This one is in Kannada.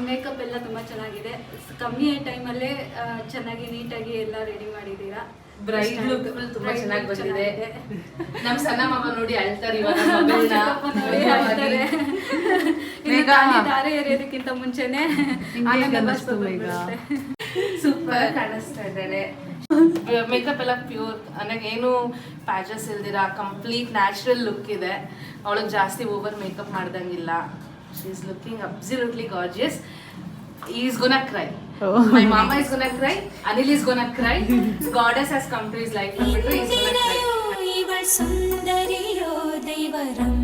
ಮೇಕಪ್ ಎಲ್ಲ ತುಂಬ ಚೆನ್ನಾಗಿದೆ. ಕಮ್ಮಿ ಟೈಮಲ್ಲೇ ಚೆನ್ನಾಗಿ ನೀಟಾಗಿ ಎಲ್ಲ ರೆಡಿ ಮಾಡಿದ್ದೀರಾ. ಬ್ರೈಡ್ ಲುಕ್ ತುಂಬಾ ಚೆನ್ನಾಗಿ ಬಂದಿದೆ. ನಮ್ಮ ಸಣ್ಣ ಮಾವ ನೋಡಿ ಅಳ್ತಾರೆ ಇವಾಗ. ದಾರೆ ಎರೆಯೋದಕ್ಕಿಂತ ಮುಂಚೆನೆ ಸೂಪರ್ ಕಾಣಿಸ್ತಾ ಇದ್ದಾಳೆ. ಮೇಕಪ್ ಎಲ್ಲ ಪ್ಯೂರ್, ನನಗೆ ಏನು ಪ್ಯಾಚಸ್ ಇಲ್ದಿರ ಕಂಪ್ಲೀಟ್ ನ್ಯಾಚುರಲ್ ಲುಕ್ ಇದೆ. ಅವಳಿಗೆ ಜಾಸ್ತಿ ಓವರ್ ಮೇಕಪ್ ಮಾಡ್ದಂಗಿಲ್ಲ. She is looking absolutely gorgeous. He is gonna cry. My mama is gonna cry. Anil is gonna cry. Goddess has come to his life. He is gonna cry.